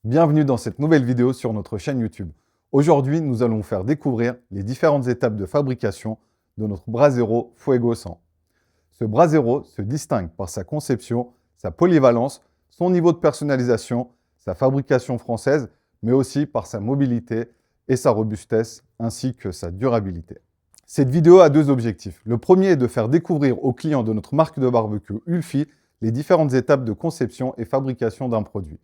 Bienvenue dans cette nouvelle vidéo sur notre chaîne YouTube. Aujourd'hui, nous allons vous faire découvrir les différentes étapes de fabrication de notre Brasero Fuego 100. Ce Brasero se distingue par sa conception, sa polyvalence, son niveau de personnalisation, sa fabrication française, mais aussi par sa mobilité et sa robustesse, ainsi que sa durabilité. Cette vidéo a deux objectifs. Le premier est de faire découvrir aux clients de notre marque de barbecue Ulfi les différentes étapes de conception et fabrication d'un produit.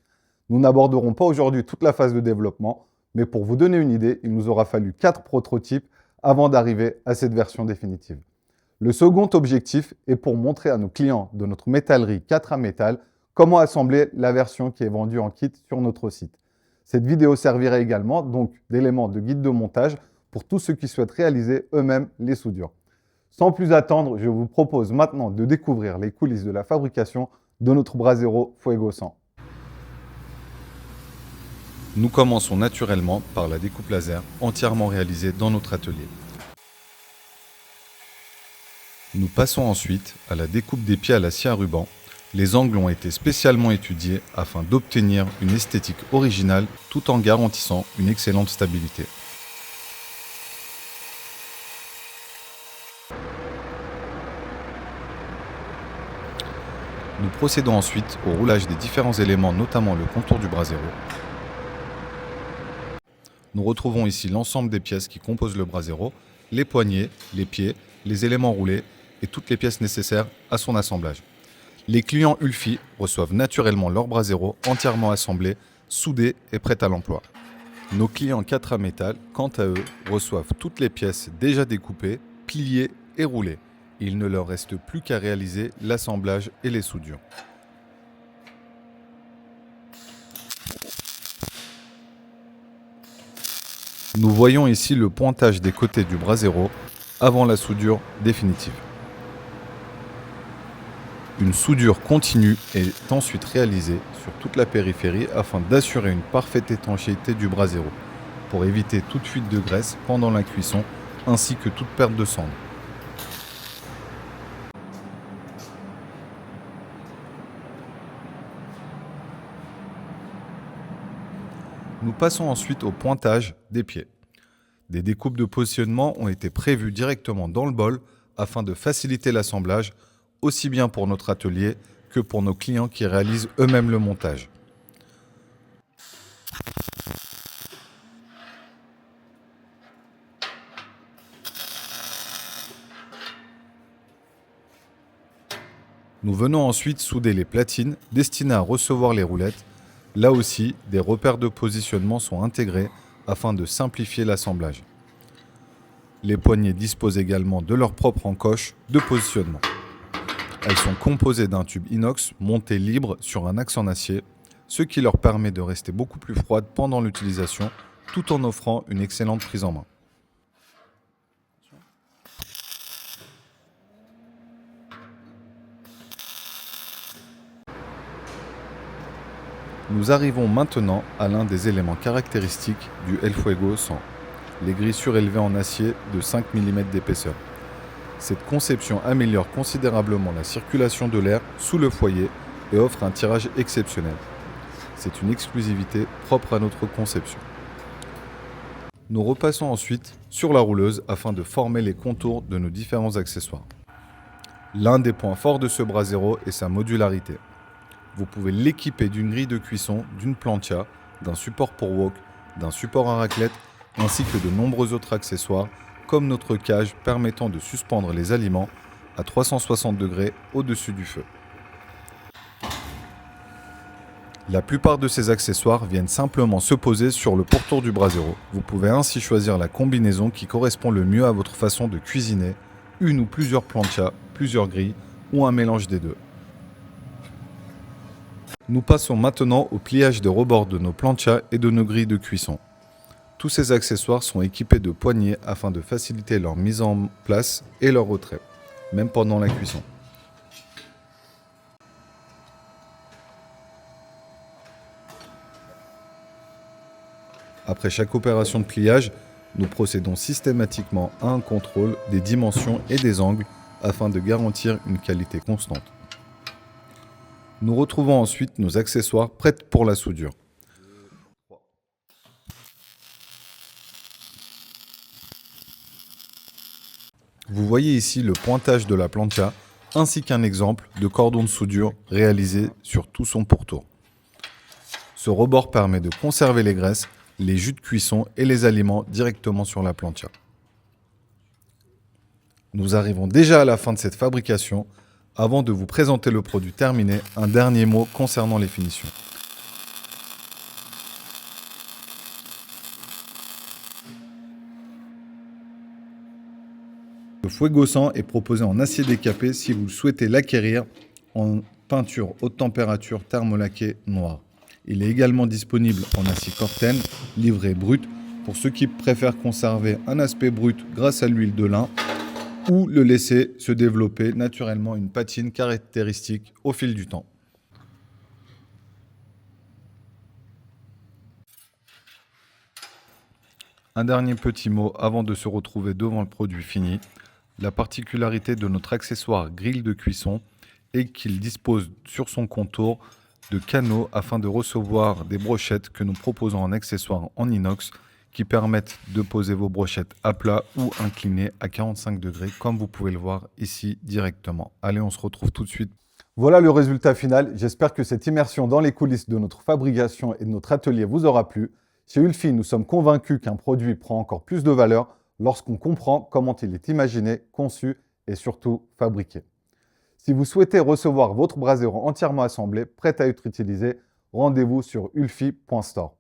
Nous n'aborderons pas aujourd'hui toute la phase de développement, mais pour vous donner une idée, il nous aura fallu 4 prototypes avant d'arriver à cette version définitive. Le second objectif est pour montrer à nos clients de notre métallerie 4A Métal comment assembler la version qui est vendue en kit sur notre site. Cette vidéo servira également donc d'éléments de guide de montage pour tous ceux qui souhaitent réaliser eux-mêmes les soudures. Sans plus attendre, je vous propose maintenant de découvrir les coulisses de la fabrication de notre Brasero Fuego 100. Nous commençons naturellement par la découpe laser entièrement réalisée dans notre atelier. Nous passons ensuite à la découpe des pieds à la scie à ruban. Les angles ont été spécialement étudiés afin d'obtenir une esthétique originale tout en garantissant une excellente stabilité. Nous procédons ensuite au roulage des différents éléments, notamment le contour du Brasero. Nous retrouvons ici l'ensemble des pièces qui composent le Brasero, les poignées, les pieds, les éléments roulés et toutes les pièces nécessaires à son assemblage. Les clients Ulfi reçoivent naturellement leur Brasero entièrement assemblé, soudé et prêt à l'emploi. Nos clients 4A Métal, quant à eux, reçoivent toutes les pièces déjà découpées, pliées et roulées. Il ne leur reste plus qu'à réaliser l'assemblage et les soudures. Nous voyons ici le pointage des côtés du Brasero avant la soudure définitive. Une soudure continue est ensuite réalisée sur toute la périphérie afin d'assurer une parfaite étanchéité du Brasero pour éviter toute fuite de graisse pendant la cuisson ainsi que toute perte de cendre. Nous passons ensuite au pointage des pieds. Des découpes de positionnement ont été prévues directement dans le bol afin de faciliter l'assemblage, aussi bien pour notre atelier que pour nos clients qui réalisent eux-mêmes le montage. Nous venons ensuite souder les platines destinées à recevoir les roulettes. Là aussi, des repères de positionnement sont intégrés afin de simplifier l'assemblage. Les poignées disposent également de leur propre encoche de positionnement. Elles sont composées d'un tube inox monté libre sur un axe en acier, ce qui leur permet de rester beaucoup plus froides pendant l'utilisation, tout en offrant une excellente prise en main. Nous arrivons maintenant à l'un des éléments caractéristiques du El Fuego 100, les grilles surélevées en acier de 5 mm d'épaisseur. Cette conception améliore considérablement la circulation de l'air sous le foyer et offre un tirage exceptionnel. C'est une exclusivité propre à notre conception. Nous repassons ensuite sur la rouleuse afin de former les contours de nos différents accessoires. L'un des points forts de ce Brasero est sa modularité. Vous pouvez l'équiper d'une grille de cuisson, d'une plancha, d'un support pour wok, d'un support à raclette, ainsi que de nombreux autres accessoires, comme notre cage permettant de suspendre les aliments à 360 degrés au-dessus du feu. La plupart de ces accessoires viennent simplement se poser sur le pourtour du Brasero. Vous pouvez ainsi choisir la combinaison qui correspond le mieux à votre façon de cuisiner, une ou plusieurs planchas, plusieurs grilles ou un mélange des deux. Nous passons maintenant au pliage de rebord de nos planchas et de nos grilles de cuisson. Tous ces accessoires sont équipés de poignées afin de faciliter leur mise en place et leur retrait, même pendant la cuisson. Après chaque opération de pliage, nous procédons systématiquement à un contrôle des dimensions et des angles afin de garantir une qualité constante. Nous retrouvons ensuite nos accessoires prêts pour la soudure. Vous voyez ici le pointage de la plancha ainsi qu'un exemple de cordon de soudure réalisé sur tout son pourtour. Ce rebord permet de conserver les graisses, les jus de cuisson et les aliments directement sur la plancha. Nous arrivons déjà à la fin de cette fabrication. Avant de vous présenter le produit terminé, un dernier mot concernant les finitions. Le Fuego 100 est proposé en acier décapé si vous souhaitez l'acquérir en peinture haute température thermolaquée noire. Il est également disponible en acier Corten, livré brut, pour ceux qui préfèrent conserver un aspect brut grâce à l'huile de lin ou le laisser se développer naturellement une patine caractéristique au fil du temps. Un dernier petit mot avant de se retrouver devant le produit fini. La particularité de notre accessoire grille de cuisson est qu'il dispose sur son contour de canaux afin de recevoir des brochettes que nous proposons en accessoire en inox qui permettent de poser vos brochettes à plat ou inclinées à 45 degrés comme vous pouvez le voir ici directement. Allez, on se retrouve tout de suite. Voilà le résultat final. J'espère que cette immersion dans les coulisses de notre fabrication et de notre atelier vous aura plu. Chez Ulfi, nous sommes convaincus qu'un produit prend encore plus de valeur lorsqu'on comprend comment il est imaginé, conçu et surtout fabriqué. Si vous souhaitez recevoir votre brasero entièrement assemblé, prêt à être utilisé, rendez-vous sur ulfi.store.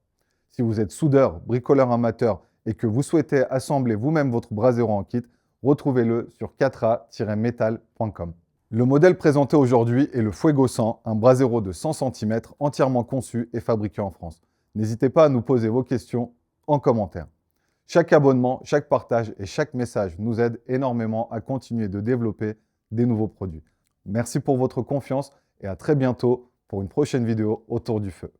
Si vous êtes soudeur, bricoleur amateur et que vous souhaitez assembler vous-même votre brasero en kit, retrouvez-le sur 4a-metal.com. Le modèle présenté aujourd'hui est le Fuego 100, un brasero de 100 cm entièrement conçu et fabriqué en France. N'hésitez pas à nous poser vos questions en commentaire. Chaque abonnement, chaque partage et chaque message nous aide énormément à continuer de développer des nouveaux produits. Merci pour votre confiance et à très bientôt pour une prochaine vidéo autour du feu.